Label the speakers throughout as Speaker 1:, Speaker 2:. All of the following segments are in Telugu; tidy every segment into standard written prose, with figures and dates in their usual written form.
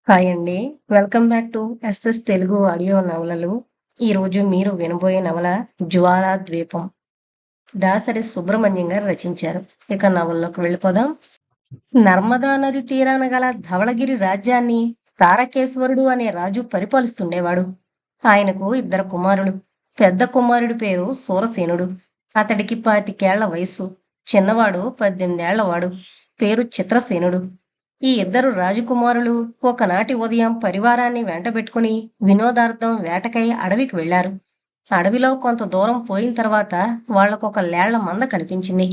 Speaker 1: హాయ్ అండి. Welcome back to SS Telugu audio నవలలు. ఈరోజు మీరు వినబోయే నవల 'జ్వాలా ద్వీపం'. దాసరి సుబ్రహ్మణ్యం గారు రచించారు. ఇక నవల్లోకి వెళ్ళిపోదాం. నర్మదా నది తీరాన గల ధవళగిరి రాజ్యాన్ని తారకేశ్వరుడు అనే రాజు పరిపాలిస్తుండేవాడు. ఆయనకు ఇద్దరు కుమారులు. పెద్ద కుమారుడి పేరు సూరసేనుడు. అతడికి 25 వయస్సు. చిన్నవాడు 18 పేరు చిత్రసేనుడు. ఈ ఇద్దరు రాజకుమారులు ఒకనాటి ఉదయం పరివారాన్ని వెంటబెట్టుకుని వినోదార్థం వేటకై అడవికి వెళ్లారు. అడవిలో కొంత దూరం పోయిన తర్వాత వాళ్లకొక లేళ్ల మంద కనిపించింది.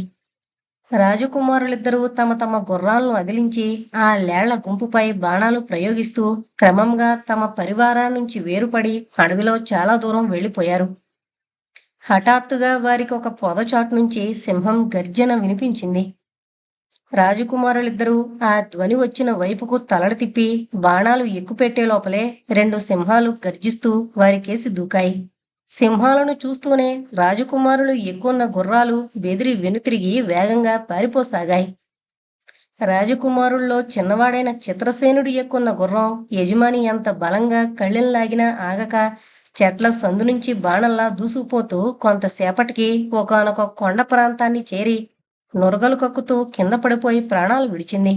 Speaker 1: రాజకుమారులిద్దరూ తమ తమ గుర్రాలను అదిలించి ఆ లేళ్ల గుంపుపై బాణాలు ప్రయోగిస్తూ క్రమంగా తమ పరివారాన్నించి వేరుపడి అడవిలో చాలా దూరం వెళ్లిపోయారు. హఠాత్తుగా వారికి ఒక పొదచాటు నుంచి సింహం గర్జన వినిపించింది. రాజకుమారులిద్దరూ ఆ ధ్వని వచ్చిన వైపుకు తలలు తిప్పి బాణాలు ఎక్కుపెట్టే లోపలే 2 సింహాలు గర్జిస్తూ వారికేసి దూకాయి. సింహాలను చూస్తూనే రాజకుమారులు ఎక్కున్న గుర్రాలు బెదిరి వెనుతిరిగి వేగంగా పారిపోసాగాయి. రాజకుమారుల్లో చిన్నవాడైన చిత్రసేనుడు ఎక్కున్న గుర్రం యజమాని ఎంత బలంగా కళ్ళెంలాగినా ఆగక చెట్ల సందు నుంచి బాణల్లా దూసుకుపోతూ కొంతసేపటికి ఒకానొక కొండ ప్రాంతాన్ని చేరి నురగలు కక్కుతూ కింద పడిపోయి ప్రాణాలు విడిచింది.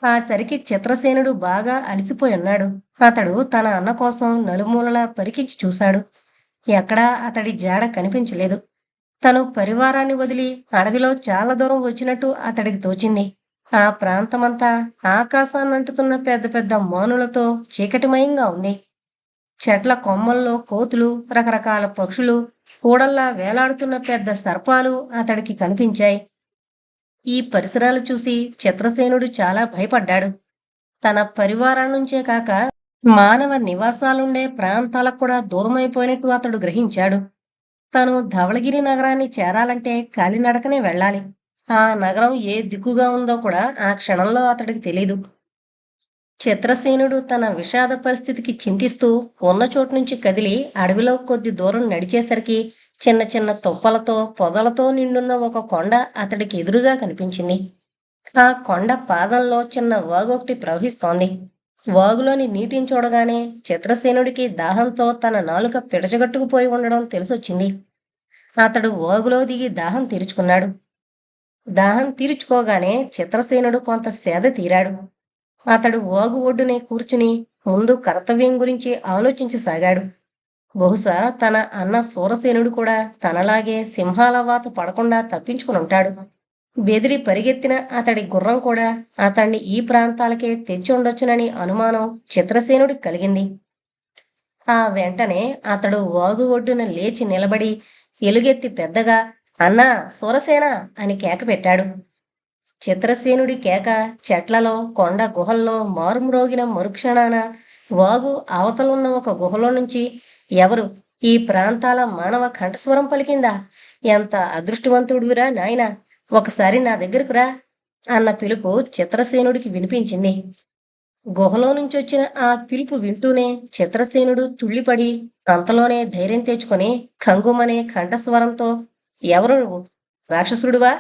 Speaker 1: ఆ సరికి చిత్రసేనుడు బాగా అలసిపోయి ఉన్నాడు. అతడు తన అన్న కోసం నలుమూలలా పరికించి చూశాడు. ఎక్కడా అతడి జాడ కనిపించలేదు. తను పరివారాన్ని వదిలి అడవిలో చాలా దూరం వచ్చినట్టు అతడికి తోచింది. ఆ ప్రాంతమంతా ఆకాశాన్నంటుతున్న పెద్ద పెద్ద మానులతో చీకటిమయంగా ఉంది. చెట్ల కొమ్మల్లో కోతులు, రకరకాల పక్షులు, కూడల్లా వేలాడుతున్న పెద్ద సర్పాలు అతడికి కనిపించాయి. ఈ పరిసరాలు చూసి చిత్రసేనుడు చాలా భయపడ్డాడు. తన పరివారం నుంచే కాక మానవ నివాసాలుండే ప్రాంతాలకు కూడా దూరమైపోయినట్టు అతడు గ్రహించాడు. తను ధవళగిరి నగరాన్ని చేరాలంటే కాలినడకనే వెళ్ళాలి. ఆ నగరం ఏ దిక్కుగా ఉందో కూడా ఆ క్షణంలో అతడికి తెలీదు. చిత్రసేనుడు తన విషాద పరిస్థితికి చింతిస్తూ ఉన్న చోటు నుంచి కదిలి అడవిలో కొద్ది దూరం నడిచేసరికి చిన్న చిన్న తుప్పలతో పొదలతో నిండున్న ఒక కొండ అతడికి ఎదురుగా కనిపించింది. ఆ కొండ పాదంలో చిన్న వాగు ఒకటి ప్రవహిస్తోంది. వాగులోని నీటిని చూడగానే చిత్రసేనుడికి దాహంతో తన నాలుక పిడచగట్టుకుపోయి ఉండడం తెలిసొచ్చింది. అతడు వాగులో దిగి దాహం తీర్చుకున్నాడు. దాహం తీర్చుకోగానే చిత్రసేనుడు కొంత సేద తీరాడు. అతడు వాగు ఒడ్డునే కూర్చుని ముందు కర్తవ్యం గురించి ఆలోచించసాగాడు. బహుశా తన అన్న సూరసేనుడు కూడా తనలాగే సింహాల వాత పడకుండా తప్పించుకుని ఉంటాడు. బెదిరి పరిగెత్తిన అతడి గుర్రం కూడా అతన్ని ఈ ప్రాంతాలకే తెచ్చి ఉండొచ్చునని అనుమానం చిత్రసేనుడికి కలిగింది. ఆ వెంటనే అతడు వాగు ఒడ్డున లేచి నిలబడి ఎలుగెత్తి పెద్దగా అన్నా సూరసేన అని కేక పెట్టాడు. చిత్రసేనుడి కేక చెట్లలో కొండ గుహల్లో మారుమ్రోగిన మరుక్షణాన వాగు అవతలున్న ఒక గుహలో నుంచి ఎవరు ఈ ప్రాంతాల మానవ కంఠస్వరం పలికిందా? ఎంత అదృష్టవంతుడివిరా నాయనా, ఒకసారి నా దగ్గరకు రా అన్న పిలుపు చిత్రసేనుడికి వినిపించింది. గుహలో నుంచొచ్చిన ఆ పిలుపు వింటూనే చిత్రసేనుడు తుళ్ళిపడి అంతలోనే ధైర్యం తెచ్చుకొని కంగుమనే కంఠస్వరంతో ఎవరు నువ్వు? రాక్షసుడివా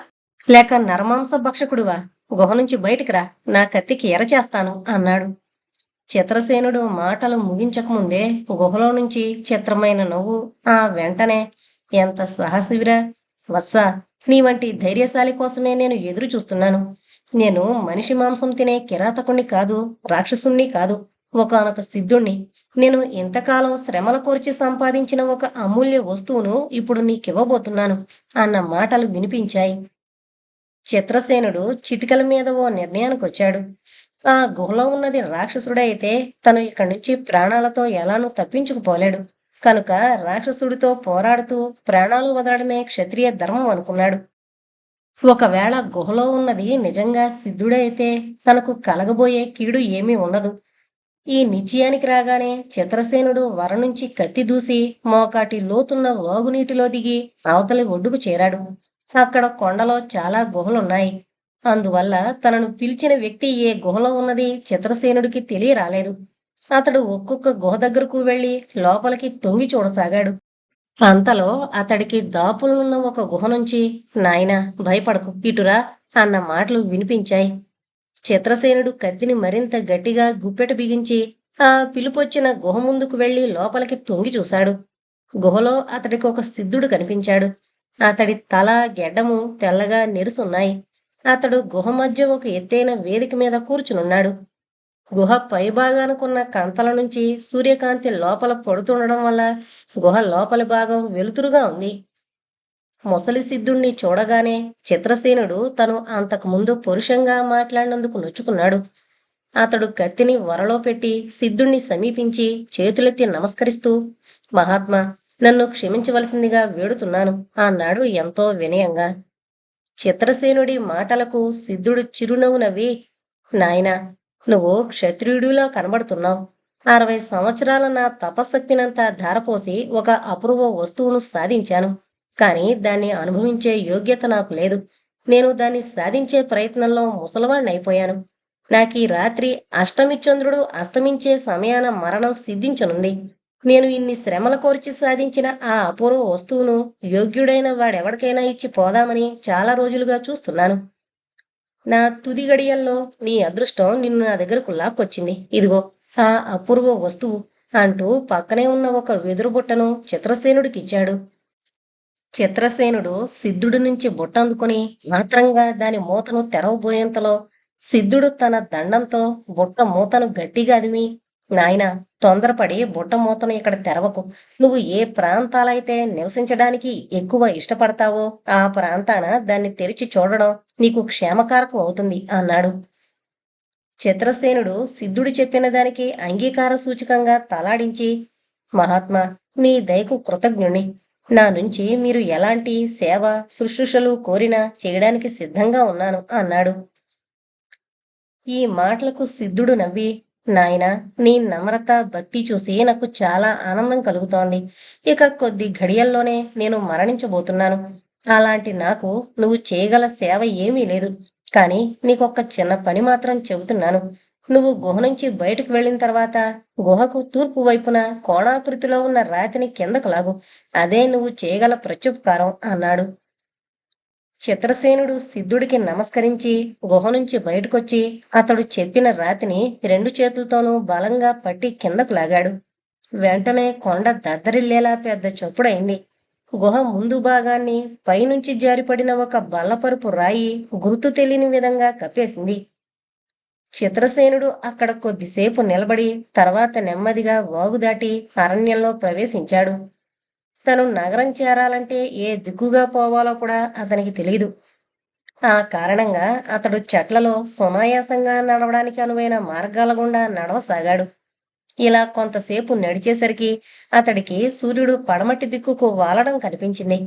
Speaker 1: లేక నరమాంస భక్షకుడివా? గుహ నుంచి బయటికి రా, నా కత్తికి ఎర చేస్తాను అన్నాడు. చిత్రసేనుడు మాటలు ముగించకముందే గుహలో నుంచి చిత్రమైన నవ్వు ఆ వెంటనే ఎంత సాహసివిరా వత్సా, నీ వంటి ధైర్యశాలి కోసమే నేను ఎదురు చూస్తున్నాను. నేను మనిషి మాంసం తినే కిరాతకుణ్ణి కాదు, రాక్షసుణ్ణి కాదు, ఒకానొక సిద్ధుణ్ణి. నేను ఇంతకాలం శ్రమల కోర్చి సంపాదించిన ఒక అమూల్య వస్తువును ఇప్పుడు నీకివ్వబోతున్నాను అన్న మాటలు వినిపించాయి. చిత్రసేనుడు చిటికల మీద ఓ నిర్ణయానికొచ్చాడు. ఆ గుహలో ఉన్నది రాక్షసుడైతే తను ఇక్కడి నుంచి ప్రాణాలతో ఎలానూ తప్పించుకుపోలేడు. కనుక రాక్షసుడితో పోరాడుతూ ప్రాణాలు వదలడమే క్షత్రియ ధర్మం అనుకున్నాడు. ఒకవేళ గుహలో ఉన్నది నిజంగా సిద్ధుడైతే తనకు కలగబోయే కీడు ఏమీ ఉండదు. ఈ నిశ్చయానికి రాగానే చిత్రసేనుడు వర నుంచి కత్తి దూసి మోకాటి లోతున్న వాగునీటిలో దిగి అవతలి ఒడ్డుకు చేరాడు. అక్కడ కొండలో చాలా గుహలున్నాయి. అందువల్ల తనను పిలిచిన వ్యక్తి ఏ గుహలో ఉన్నది చిత్రసేనుడికి తెలియరాలేదు. అతడు ఒక్కొక్క గుహ దగ్గరకు వెళ్లి లోపలికి తొంగి చూడసాగాడు. అంతలో అతడికి దాపులున్న ఒక గుహ నుంచి నాయనా భయపడకు, ఇటురా అన్న మాటలు వినిపించాయి. చిత్రసేనుడు కత్తిని మరింత గట్టిగా గుప్పెట బిగించి ఆ పిలుపొచ్చిన గుహ ముందుకు వెళ్లి లోపలికి తొంగి చూశాడు. గుహలో అతడికి ఒక సిద్ధుడు కనిపించాడు. అతడి తల, గెడ్డము తెల్లగా నెరుసున్నాయి. అతడు గుహ మధ్య ఒక ఎత్తైన వేదిక మీద కూర్చునున్నాడు. గుహ పైభాగానుకున్న కంతల నుంచి సూర్యకాంతి లోపల పడుతుండడం వల్ల గుహ లోపలి భాగం వెలుతురుగా ఉంది. ముసలి సిద్ధుణ్ణి చూడగానే చిత్రసేనుడు తను అంతకుముందు పరుషంగా మాట్లాడినందుకు నొచ్చుకున్నాడు. అతడు కత్తిని వరలో పెట్టి సిద్ధుణ్ణి సమీపించి చేతులెత్తి నమస్కరిస్తూ, మహాత్మా, నన్ను క్షమించవలసిందిగా వేడుతున్నాను అన్నాడు ఎంతో వినయంగా. చిత్రసేనుడి మాటలకు సిద్ధుడు చిరునవ్వు నవ్వి, నాయనా, నువ్వు క్షత్రియుడిలా కనబడుతున్నావు. 60 సంవత్సరాల నా తపశక్తినంతా ధారపోసి ఒక అపూర్వ వస్తువును సాధించాను. కానీ దాన్ని అనుభవించే యోగ్యత నాకు లేదు. నేను దాన్ని సాధించే ప్రయత్నంలో ముసలవాణ్ణైపోయాను. నాకీ రాత్రి అష్టమి చంద్రుడు అస్తమించే సమయాన మరణం సిద్ధించనుంది. నేను ఇన్ని శ్రమల కోర్చి సాధించిన ఆ అపూర్వ వస్తువును యోగ్యుడైన వాడెవడికైనా ఇచ్చి పోదామని చాలా రోజులుగా చూస్తున్నాను. నా తుది గడియల్లో నీ అదృష్టం నిన్ను నా దగ్గరకు లాక్కొచ్చింది. ఇదిగో ఆ అపూర్వ వస్తువు అంటూ పక్కనే ఉన్న ఒక వెదురు బుట్టను చిత్రసేనుడికిచ్చాడు. చిత్రసేనుడు సిద్ధుడి నుంచి బుట్ట అందుకుని ఆత్రంగా దాని మూతను తెరవబోయేంతలో సిద్ధుడు తన దండంతో బుట్ట మూతను గట్టిగా అదిమి, నాయనా, తొందరపడి బుట్ట మూతను ఇక్కడ తెరవకు. నువ్వు ఏ ప్రాంతాలైతే నివసించడానికి ఎక్కువ ఇష్టపడతావో ఆ ప్రాంతాన దాన్ని తెరిచి చూడడం నీకు క్షేమకారకం అవుతుంది అన్నాడు. చిత్రసేనుడు సిద్ధుడు చెప్పిన దానికి అంగీకార సూచకంగా తలాడించి, మహాత్మా, మీ దయకు కృతజ్ఞుణ్ణి. నా నుంచి మీరు ఎలాంటి సేవ శుశ్రూషలు కోరినా చేయడానికి సిద్ధంగా ఉన్నాను అన్నాడు. ఈ మాటలకు సిద్ధుడు నవ్వి, నాయనా, నీ నమ్రత, భక్తి చూసి నాకు చాలా ఆనందం కలుగుతోంది. ఇక కొద్ది ఘడియల్లోనే నేను మరణించబోతున్నాను. అలాంటి నాకు నువ్వు చేయగల సేవ ఏమీ లేదు. కానీ నీకొక్క చిన్న పని మాత్రం చెబుతున్నాను. నువ్వు గుహ నుంచి బయటకు వెళ్ళిన తర్వాత గుహకు తూర్పు వైపున కోణాకృతిలో ఉన్న రాతిని కిందకు లాగు. అదే నువ్వు చేయగల ప్రత్యుపకారం అన్నాడు. చిత్రసేనుడు సిద్ధుడికి నమస్కరించి గుహ నుంచి బయటకొచ్చి అతడు చెప్పిన రాతిని 2 చేతులతోనూ బలంగా పట్టి కిందకు లాగాడు. వెంటనే కొండ దద్దరిల్లేలా పెద్ద చప్పుడైంది. గుహ ముందు భాగాన్ని పైనుంచి జారిపడిన ఒక బల్లపరుపు రాయి గుర్తు తెలియని విధంగా కప్పేసింది. చిత్రసేనుడు అక్కడ కొద్దిసేపు నిలబడి తర్వాత నెమ్మదిగా వాగు దాటి అరణ్యంలో ప్రవేశించాడు. తను నగరం చేరాలంటే ఏ దిక్కుగా పోవాలో కూడా అతనికి తెలియదు. ఆ కారణంగా అతడు చెట్లలో సునాయాసంగా నడవడానికి అనువైన మార్గాల గుండా నడవసాగాడు. ఇలా కొంతసేపు నడిచేసరికి అతడికి సూర్యుడు పడమటి దిక్కుకు వాలడం కనిపించింది.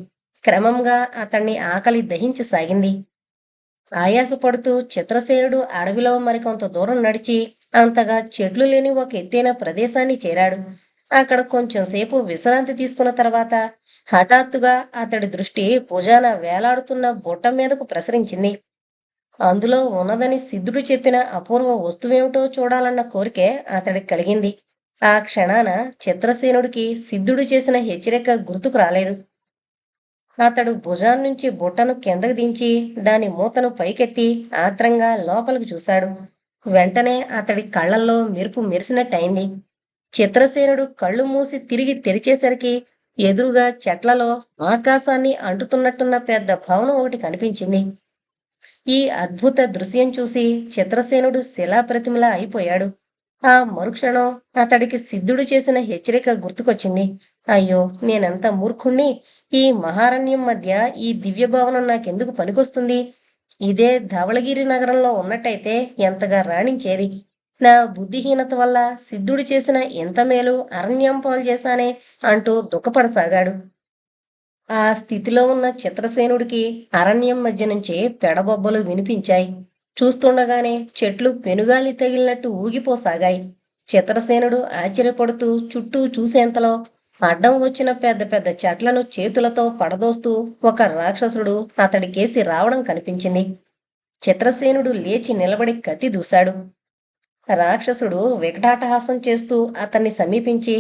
Speaker 1: క్రమంగా అతన్ని ఆకలి దహించసాగింది. ఆయాసపడుతూ చిత్రసేనుడు అడవిలో మరికొంత దూరం నడిచి అంతగా చెట్లు లేని ఒక ఎత్తైన ప్రదేశాన్ని చేరాడు. అక్కడ కొంచెం సేపు విశ్రాంతి తీసుకున్న తర్వాత హఠాత్తుగా అతడి దృష్టి భుజాన వేలాడుతున్న బుట్ట మీదకు ప్రసరించింది. అందులో ఉన్నదని సిద్ధుడు చెప్పిన అపూర్వ వస్తువేమిటో చూడాలన్న కోరికే అతడికి కలిగింది. ఆ క్షణాన చిత్రసేనుడికి సిద్ధుడు చేసిన హెచ్చరిక గుర్తుకు రాలేదు. అతడు భుజాన్నుంచి బుట్టను కిందకు దించి దాని మూతను పైకెత్తి ఆత్రంగా లోపలికి చూశాడు. వెంటనే అతడి కళ్ళల్లో మెరుపు మెరిసినట్టయింది. చిత్రసేనుడు కళ్ళు మూసి తిరిగి తెరిచేసరికి ఎదురుగా చెట్లలో ఆకాశాన్ని అంటుతున్నట్టున్న పెద్ద భవనం ఒకటి కనిపించింది. ఈ అద్భుత దృశ్యం చూసి చిత్రసేనుడు శిలాప్రతిమలా అయిపోయాడు. ఆ మరుక్షణం అతడికి సిద్ధుడు చేసిన హెచ్చరిక గుర్తుకొచ్చింది. అయ్యో, నేనెంత మూర్ఖుణ్ణి! ఈ మహారణ్యం మధ్య ఈ దివ్య భవనం నాకెందుకు పనికొస్తుంది? ఇదే ధవళగిరి నగరంలో ఉన్నట్టయితే ఎంతగా రాణించేది. నా బుద్ధిహీనత వల్ల సిద్ధుడు చేసిన ఎంత మేలు అరణ్యం పాలు చేశానే అంటూ దుఃఖపడసాగాడు. ఆ స్థితిలో ఉన్న చిత్రసేనుడికి అరణ్యం మధ్య నుంచి పెడబొబ్బలు వినిపించాయి. చూస్తుండగానే చెట్లు పెనుగాలి తగిలినట్టు ఊగిపోసాగాయి. చిత్రసేనుడు ఆశ్చర్యపడుతూ చుట్టూ చూసేంతలో అడ్డం వచ్చిన పెద్ద పెద్ద చెట్లను చేతులతో పడదోస్తూ ఒక రాక్షసుడు అతడికేసి రావడం కనిపించింది. చిత్రసేనుడు లేచి నిలబడి కత్తి దూశాడు. రాక్షసుడు వికటాటహాసం చేస్తూ అతన్ని సమీపించి,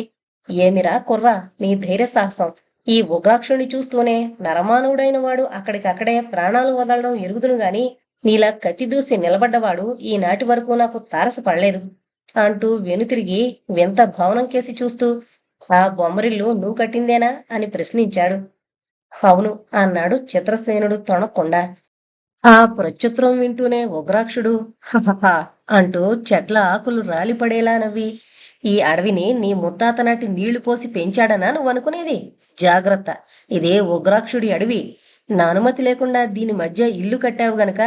Speaker 1: ఏమిరా కుర్రా, నీ ధైర్య సాహసం! ఈ ఉగ్రాక్షుని చూస్తూనే నరమానవుడైన వాడు అక్కడికక్కడే ప్రాణాలు వదలడం ఎరుగుదును గాని నీలా కత్తి దూసి నిలబడ్డవాడు ఈనాటి వరకు నాకు తారసపడలేదు అంటూ వెనుతిరిగి వింత భవనం కేసి చూస్తూ, ఆ బొమ్మరిల్లు నువ్వు కట్టిందేనా అని ప్రశ్నించాడు. అవును అన్నాడు చిత్రసేనుడు తొణక్కుండా. ఆ ప్రత్యుత్తరం వింటూనే ఉగ్రాక్షుడు హహహ అంటూ చెట్ల ఆకులు రాలిపడేలా నవ్వి, ఈ అడవిని నీ ముత్తాత నాటి నీళ్లు పోసి పెంచాడనా నువ్వనుకునేది? జాగ్రత్త, ఇదే ఉగ్రాక్షుడి అడవి. నా అనుమతి లేకుండా దీని మధ్య ఇల్లు కట్టావు గనక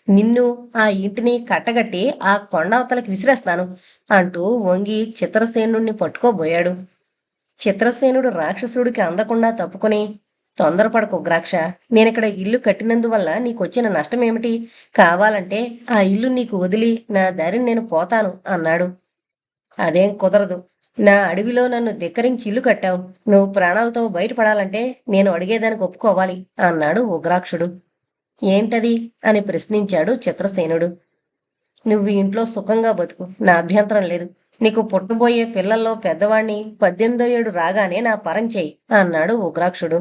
Speaker 1: నిన్ను, ఆ ఇంటిని కట్టగట్టి ఆ కొండ అవతలకి విసిరేస్తాను అంటూ వంగి చిత్రసేనుణ్ణి పట్టుకోబోయాడు. చిత్రసేనుడు రాక్షసుడికి అందకుండా తప్పుకొని, తొందరపడకు ఉగ్రాక్ష, నేనిక్కడ ఇల్లు కట్టినందువల్ల నీకొచ్చిన నష్టమేమిటి? కావాలంటే ఆ ఇల్లు నీకు వదిలి నా దారిని నేను పోతాను అన్నాడు. అదేం కుదరదు. నా అడవిలో నన్ను ధిక్కరించి ఇల్లు కట్టావు. నువ్వు ప్రాణాలతో బయటపడాలంటే నేను అడిగేదానికి ఒప్పుకోవాలి అన్నాడు ఉగ్రాక్షుడు. ఏంటది అని ప్రశ్నించాడు చిత్రసేనుడు. నువ్వు ఇంట్లో సుఖంగా బతుకు, నా అభ్యంతరం లేదు. నీకు పుట్టబోయే పిల్లల్లో పెద్దవాణ్ణి 18వ ఏడు రాగానే నా పరం చెయ్యి అన్నాడు ఉగ్రాక్షుడు.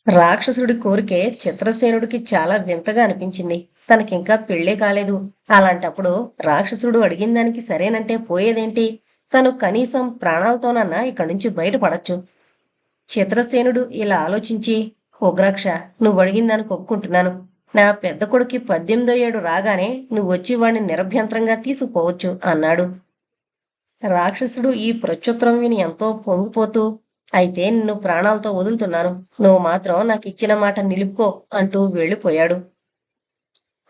Speaker 1: రాక్షసుడి కోరికే చిత్రసేనుడికి చాలా వింతగా అనిపించింది. తనకింకా పెళ్ళే కాలేదు. అలాంటప్పుడు రాక్షసుడు అడిగిన దానికి సరేనంటే పోయేదేంటి? తను కనీసం ప్రాణాలతోనన్నా ఇక్కడి నుంచి బయటపడచ్చు. చిత్రసేనుడు ఇలా ఆలోచించి, ఉగ్రాక్ష, నువ్వు అడిగిన దానికి ఒప్పుకుంటున్నాను. నా పెద్ద కొడుక్కి 18వ ఏడు రాగానే నువ్వు వచ్చి వాణ్ణి నిరభ్యంతరంగా తీసుకుపోవచ్చు అన్నాడు. రాక్షసుడు ఈ ప్రత్యుత్తరం విని ఎంతో పొంగిపోతూ, అయితే నిన్ను ప్రాణాలతో వదులుతున్నాను, నువ్వు మాత్రం నాకు ఇచ్చిన మాట నిలుపుకో అంటూ వెళ్ళిపోయాడు.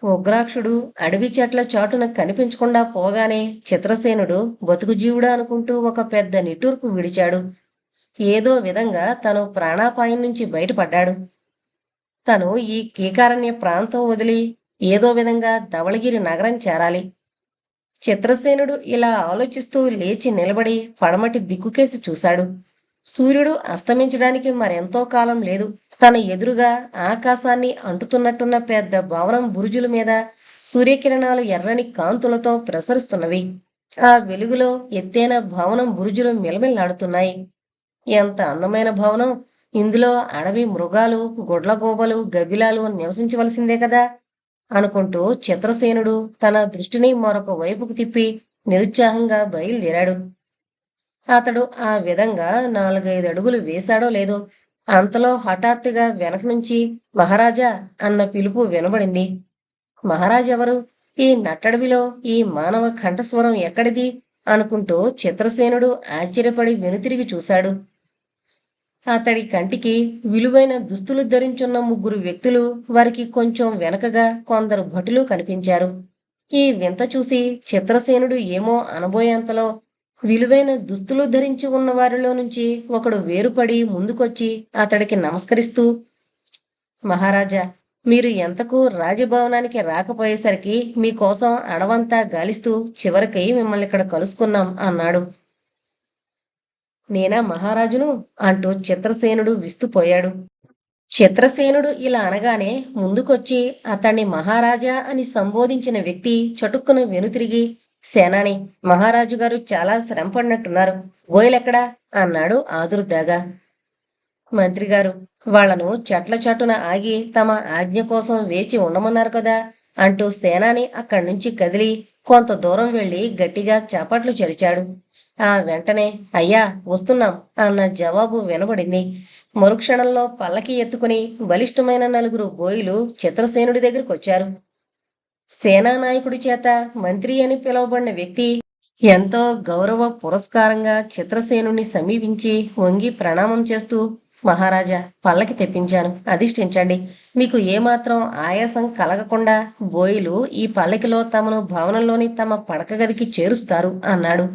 Speaker 1: ఉగ్రాక్షుడు అడవి చెట్ల చాటున కనిపించకుండా పోగానే చిత్రసేనుడు బతుకుజీవుడా అనుకుంటూ ఒక పెద్ద నిట్టూర్పు విడిచాడు. ఏదో విధంగా తను ప్రాణాపాయం నుంచి బయటపడ్డాడు. తను ఈ కీకారణ్య ప్రాంతం వదిలి ఏదో విధంగా ధవళగిరి నగరం చేరాలి. చిత్రసేనుడు ఇలా ఆలోచిస్తూ లేచి నిలబడి పడమటి దిక్కుకేసి చూశాడు. సూర్యుడు అస్తమించడానికి మరెంతో కాలం లేదు. తన ఎదురుగా ఆకాశాన్ని అంటుతున్నట్టున్న పెద్ద భవనం బురుజుల మీద సూర్యకిరణాలు ఎర్రని కాంతులతో ప్రసరిస్తున్నవి. ఆ వెలుగులో ఎత్తైన భవనం బురుజులు మిలమిల్లాడుతున్నాయి. ఎంత అందమైన భవనం! ఇందులో అడవి మృగాలు, గుడ్లగూబలు, గబ్బిలాలు నివసించవలసిందే కదా అనుకుంటూ చిత్రసేనుడు తన దృష్టిని మరొక వైపుకు తిప్పి నిరుత్సాహంగా బయలుదేరాడు. అతడు ఆ విధంగా 4-5 అడుగులు వేశాడో లేదో అంతలో హఠాత్తుగా వెనక నుంచి మహారాజా అన్న పిలుపు వినబడింది. మహారాజెవరు? ఈ నట్టడవిలో ఈ మానవ కంఠస్వరం ఎక్కడిది అనుకుంటూ చిత్రసేనుడు ఆశ్చర్యపడి వెనుతిరిగి చూశాడు. అతడి కంటికి విలువైన దుస్తులు ధరించున్న 3 వ్యక్తులు, వారికి కొంచెం వెనకగా కొందరు భటులు కనిపించారు. ఈ వింత చూసి చిత్రసేనుడు ఏమో అనబోయేంతలో విలువైన దుస్తులు ధరించి ఉన్న వారిలో నుంచి ఒకడు వేరుపడి ముందుకొచ్చి అతడికి నమస్కరిస్తూ, మహారాజా, మీరు ఎంతకు రాజభవనానికి రాకపోయేసరికి మీకోసం అడవంతా గాలిస్తూ చివరికి మిమ్మల్ని ఇక్కడ కలుసుకున్నాం అన్నాడు. నేనా మహారాజును అంటూ చిత్రసేనుడు విస్తుపోయాడు. చిత్రసేనుడు ఇలా అనగానే ముందుకొచ్చి అతన్ని మహారాజా అని సంబోధించిన వ్యక్తి చటుక్కున వెనుతిరిగి, సేనాని, మహారాజు గారు చాలా శ్రమపడినట్టున్నారు, గోయలెక్కడా అన్నాడు ఆదుర్దాగా. మంత్రిగారు, వాళ్లను చెట్ల చాటున ఆగి తమ ఆజ్ఞ కోసం వేచి ఉండమన్నారు కదా అంటూ సేనాని అక్కడి నుంచి కదిలి కొంత దూరం వెళ్లి గట్టిగా చప్పట్లు చరిచాడు. ఆ వెంటనే అయ్యా వస్తున్నాం అన్న జవాబు వినబడింది. మరుక్షణంలో పల్లకి ఎత్తుకుని బలిష్టమైన 4 బోయిలు చిత్రసేనుడి దగ్గరకొచ్చారు. సేనానాయకుడి చేత మంత్రి అని పిలువబడిన వ్యక్తి ఎంతో గౌరవ పురస్కారంగా చిత్రసేనుని సమీపించి వంగి ప్రణామం చేస్తూ, మహారాజా, పల్లకి తెప్పించాను, అధిష్ఠించండి. మీకు ఏమాత్రం ఆయాసం కలగకుండా బోయిలు ఈ పల్లకిలో తమను భవనంలోని తమ పడక గదికి చేరుస్తారు అన్నాడు.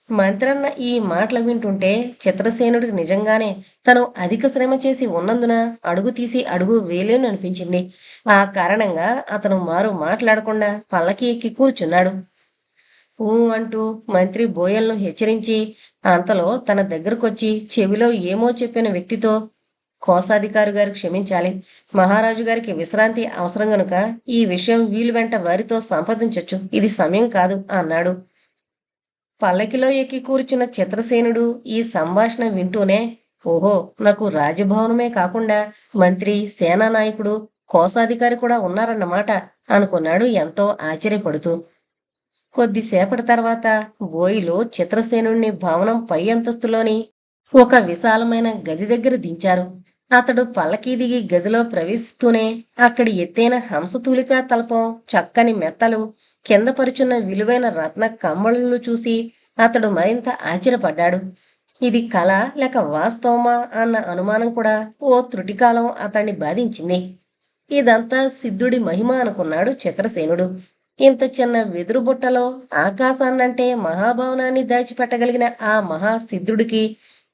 Speaker 1: మంత్రన్న ఈ మాటలు వింటుంటే చిత్రసేనుడికి నిజంగానే తను అధిక శ్రమ చేసి ఉన్నందున అడుగు తీసి అడుగు వేలేను అనిపించింది. ఆ కారణంగా అతను మారు మాట్లాడకుండా పల్లకి ఎక్కి కూర్చున్నాడు. ఊ అంటూ మంత్రి బోయల్ను హెచ్చరించి అంతలో తన దగ్గరకొచ్చి చెవిలో ఏమో చెప్పిన వ్యక్తితో, కోశాధికారి గారు క్షమించాలి, మహారాజు గారికి విశ్రాంతి అవసరం గనుక ఈ విషయం వీలు వెంట వారితో సంప్రదించొచ్చు, ఇది సమయం కాదు అన్నాడు. పల్లకిలో ఎక్కి కూర్చున్న చిత్రసేనుడు ఈ సంభాషణ వింటూనే, ఓహో, నాకు రాజభవనమే కాకుండా మంత్రి, సేనానాయకుడు, కోశాధికారి కూడా ఉన్నారన్నమాట అనుకున్నాడు ఎంతో ఆశ్చర్యపడుతూ. కొద్దిసేపటి తర్వాత బోయిలు చిత్రసేనుణ్ణి భవనం పై అంతస్తులోని ఒక విశాలమైన గది దగ్గర దించారు. అతడు పల్లకీ దిగి గదిలో ప్రవేశిస్తూనే అక్కడి ఎత్తైన హంసతూలికా తల్పం, చక్కని మెత్తలు, కింద పరుచున్న విలువైన రత్న కమ్మళ్ళు చూసి అతడు మరింత ఆశ్చర్యపడ్డాడు. ఇది కళ లేక వాస్తవమా అన్న అనుమానం కూడా ఓ త్రుటికాలం అతన్ని బాధించింది. ఇదంతా సిద్ధుడి మహిమ అనుకున్నాడు చిత్రసేనుడు. ఇంత చిన్న వెదురు బుట్టలో ఆకాశాన్నంటే మహాభవనాన్ని దాచిపెట్టగలిగిన ఆ మహాసిద్ధుడికి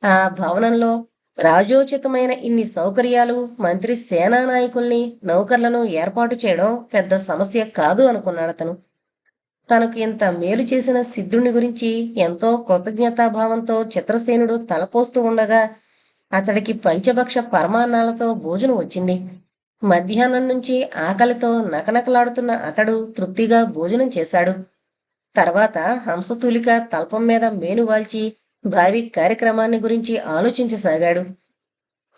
Speaker 1: ఆ భవనంలో రాజోచితమైన ఇన్ని సౌకర్యాలు, మంత్రి సేనా నాయకుల్ని, నౌకర్లను ఏర్పాటు చేయడం పెద్ద సమస్య కాదు అనుకున్నాడతను. తనకు ఇంత మేలు చేసిన సిద్ధుని గురించి ఎంతో కృతజ్ఞతాభావంతో చిత్రసేనుడు తలపోస్తూ ఉండగా అతడికి పంచభక్ష పరమాన్నాలతో భోజనం వచ్చింది. మధ్యాహ్నం నుంచి ఆకలితో నకనకలాడుతున్న అతడు తృప్తిగా భోజనం చేశాడు. తర్వాత హంసతూలిక తల్పం మీద మేనువాల్చి భావి కార్యక్రమాన్ని గురించి ఆలోచించసాగాడు.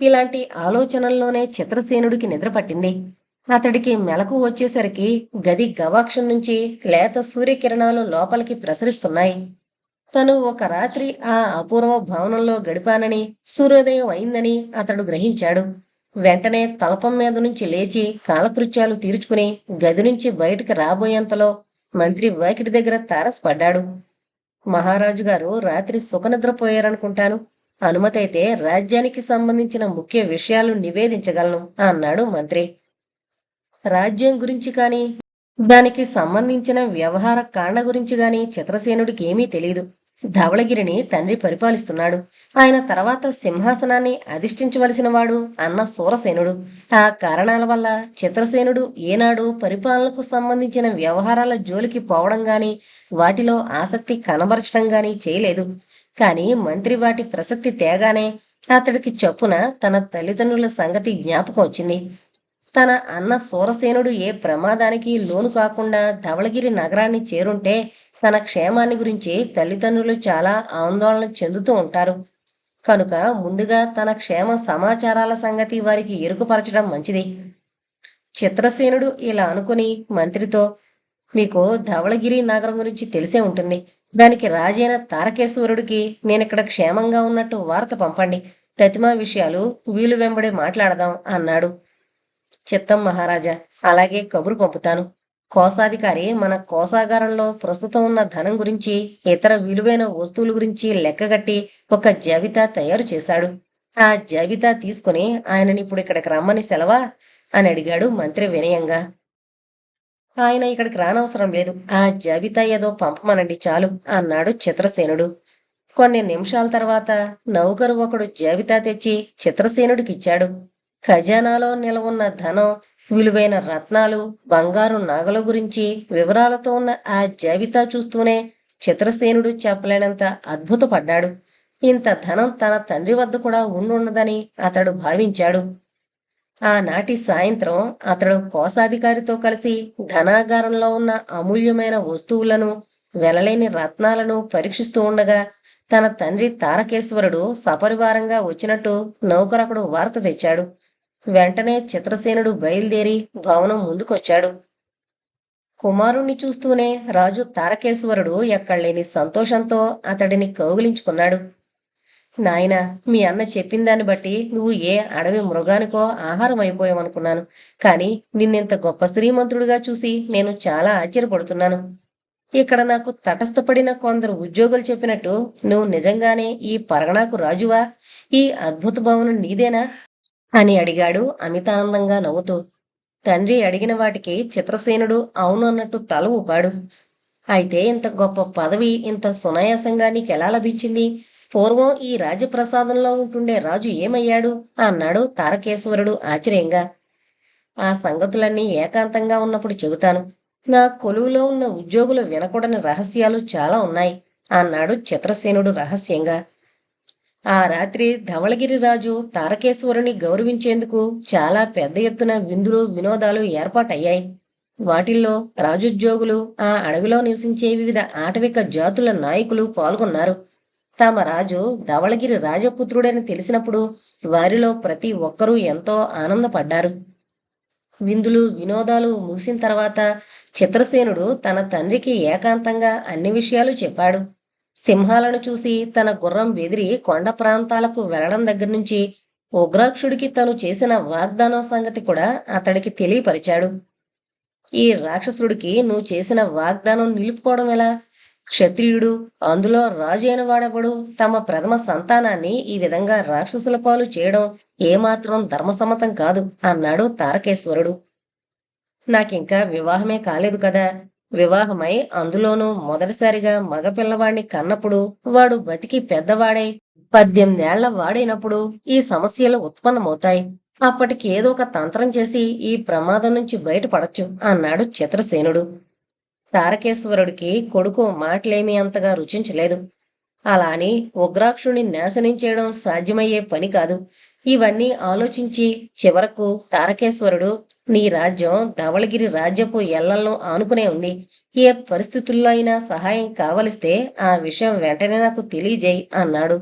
Speaker 1: ఇలాంటి ఆలోచనల్లోనే చిత్రసేనుడికి నిద్రపట్టింది. అతడికి మెలకు వచ్చేసరికి గది గవాక్షం నుంచి లేత సూర్యకిరణాలు లోపలికి ప్రసరిస్తున్నాయి. తను ఒక రాత్రి ఆ అపూర్వ భవనంలో గడిపానని, సూర్యోదయం అయిందని అతడు గ్రహించాడు. వెంటనే తల్పం మీద నుంచి లేచి కాలకృత్యాలు తీర్చుకుని గది నుంచి బయటికి రాబోయేంతలో మంత్రి వాకిటి దగ్గర తారసపడ్డాడు. మహారాజు గారు రాత్రి సుఖనిద్రపోయారనుకుంటాను. అనుమతైతే రాజ్యానికి సంబంధించిన ముఖ్య విషయాలు నివేదించగలను అన్నాడు మంత్రి. రాజ్యం గురించి కాని, దానికి సంబంధించిన వ్యవహార కాండ గురించి గాని చిత్రసేనుడికి ఏమీ తెలియదు. ధవళగిరిని తండ్రి పరిపాలిస్తున్నాడు. ఆయన తర్వాత సింహాసనాన్ని అధిష్ఠించవలసిన వాడు అన్న సూరసేనుడు. ఆ కారణాల వల్ల చిత్రసేనుడు ఏనాడు పరిపాలనకు సంబంధించిన వ్యవహారాల జోలికి పోవడం గాని, వాటిలో ఆసక్తి కనబరచడం గాని చేయలేదు. కాని మంత్రి వాటి ప్రసక్తి తేగానే అతడికి చప్పున తన తల్లిదండ్రుల సంగతి జ్ఞాపకం వచ్చింది. తన అన్న సూరసేనుడు ఏ ప్రమాదానికి లోను కాకుండా ధవళగిరి నగరాన్ని చేరుంటే తన క్షేమాన్ని గురించి తల్లిదండ్రులు చాలా ఆందోళన చెందుతూ ఉంటారు. కనుక ముందుగా తన క్షేమ సమాచారాల సంగతి వారికి ఎరుకుపరచడం మంచిది. చిత్రసేనుడు ఇలా అనుకుని మంత్రితో, మీకు ధవళగిరి నగరం గురించి తెలిసే ఉంటుంది. దానికి రాజైన తారకేశ్వరుడికి నేనిక్కడ క్షేమంగా ఉన్నట్టు వార్త పంపండి. తతిమా విషయాలు వీలు వెంబడి మాట్లాడదాం అన్నాడు. చిత్తం మహారాజా, అలాగే కబురు పంపుతాను. కోశాధికారి మన కోశాగారంలో ప్రస్తుతం ఉన్న ధనం గురించి, ఇతర విలువైన వస్తువుల గురించి లెక్కగట్టి ఒక జాబితా తయారు చేశాడు. ఆ జాబితా తీసుకుని ఆయనని ఇప్పుడు ఇక్కడికి రమ్మని సెలవా అని అడిగాడు మంత్రి వినయంగా. ఆయన ఇక్కడికి రానవసరం లేదు. ఆ జాబితా ఏదో పంపమనండి చాలు అన్నాడు చిత్రసేనుడు. కొన్ని నిమిషాల తర్వాత నౌకరు ఒకడు జాబితా తెచ్చి చిత్రసేనుడికిచ్చాడు. ఖజానాలో నిలవున్న ధనం, విలువైన రత్నాలు, బంగారు నాగల గురించి వివరాలతో ఉన్న ఆ జాబితా చూస్తూనే చిత్రసేనుడు చెప్పలేనంత అద్భుతపడ్డాడు. ఇంత ధనం తన తండ్రి వద్ద కూడా ఉండున్నదని అతడు భావించాడు. ఆనాటి సాయంత్రం అతడు కోశాధికారితో కలిసి ధనాగారంలో ఉన్న అమూల్యమైన వస్తువులను, వెలలేని రత్నాలను పరీక్షిస్తూ ఉండగా తన తండ్రి తారకేశ్వరుడు సపరివారంగా వచ్చినట్టు నౌకరకుడు వార్త తెచ్చాడు. వెంటనే చిత్రసేనుడు బయలుదేరి భవనం ముందుకొచ్చాడు. కుమారుణ్ణి చూస్తూనే రాజు తారకేశ్వరుడు ఎక్కడలేని సంతోషంతో అతడిని కౌగిలించుకున్నాడు. నాయనా, మీ అన్న చెప్పిన దాన్ని బట్టి నువ్వు ఏ అడవి మృగానికో ఆహారం అయిపోయావనుకున్నాను. కానీ నిన్నెంత గొప్ప శ్రీమంతుడిగా చూసి నేను చాలా ఆశ్చర్యపడుతున్నాను. ఇక్కడ నాకు తటస్థపడిన కొందరు ఉద్యోగులు చెప్పినట్టు నువ్వు నిజంగానే ఈ పరగణాకు రాజువా? ఈ అద్భుత భవనం నీదేనా అని అడిగాడు అమితానందంగా నవ్వుతూ. తండ్రి అడిగిన వాటికి చిత్రసేనుడు అవును అన్నట్టు తల ఊపాడు. అయితే ఇంత గొప్ప పదవి ఇంత సునాయాసంగా నీకెలా లభించింది? పూర్వం ఈ రాజప్రసాదంలో ఉంటుండే రాజు ఏమయ్యాడు అన్నాడు తారకేశ్వరుడు ఆశ్చర్యంగా. ఆ సంగతులన్నీ ఏకాంతంగా ఉన్నప్పుడు చెబుతాను. నా కొలువులో ఉన్న ఉద్యోగులు వినకూడని రహస్యాలు చాలా ఉన్నాయి అన్నాడు చిత్రసేనుడు రహస్యంగా. ఆ రాత్రి ధవళగిరి రాజు తారకేశ్వరుని గౌరవించేందుకు చాలా పెద్ద ఎత్తున విందులు, వినోదాలు ఏర్పాటయ్యాయి. వాటిల్లో రాజుద్యోగులు, ఆ అడవిలో నివసించే వివిధ ఆటవిక జాతుల నాయకులు పాల్గొన్నారు. తమ రాజు ధవళగిరి రాజపుత్రుడని తెలిసినప్పుడు వారిలో ప్రతి ఒక్కరూ ఎంతో ఆనందపడ్డారు. విందులు వినోదాలు ముగిసిన తర్వాత చిత్రసేనుడు తన తండ్రికి ఏకాంతంగా అన్ని విషయాలు చెప్పాడు. సింహాలను చూసి తన గుర్రం బెదిరి కొండ ప్రాంతాలకు వెళ్లడం దగ్గర నుంచి ఉగ్రాక్షుడికి తను చేసిన వాగ్దానం సంగతి కూడా అతడికి తెలియపరిచాడు. ఈ రాక్షసుడికి నువ్వు చేసిన వాగ్దానం నిలుపుకోవడం ఎలా? క్షత్రియుడు, అందులో రాజు అయిన వాడెవడు తమ ప్రథమ సంతానాన్ని ఈ విధంగా రాక్షసుల పాలు చేయడం ఏమాత్రం ధర్మసమ్మతం కాదు అన్నాడు తారకేశ్వరుడు. నాకింకా వివాహమే కాలేదు కదా. వివాహమై అందులోనూ మొదటిసారిగా మగపిల్లవాణ్ణి కన్నప్పుడు వాడు బతికి పెద్దవాడై 18 ఏళ్ల వాడైనప్పుడు ఈ సమస్యలు ఉత్పన్నమవుతాయి. అప్పటికి ఏదో ఒక తంత్రం చేసి ఈ ప్రమాదం నుంచి బయటపడచ్చు అన్నాడు చిత్రసేనుడు. తారకేశ్వరుడికి కొడుకు మాటలేమీ అంతగా రుచించలేదు. అలా అని ఉగ్రాక్షుణ్ణి నాశనం చేయడం సాధ్యమయ్యే పని కాదు. ఇవన్నీ ఆలోచించి చివరకు తారకేశ్వరుడు, నీ రాజ్యం ధవళగిరి రాజ్యపు ఎల్లలను ఆనుకునే ఉంది. ఏ పరిస్థితుల్లో అయినా సహాయం కావలిస్తే ఆ విషయం వెంటనే నాకు తెలియజేయి అన్నాడు.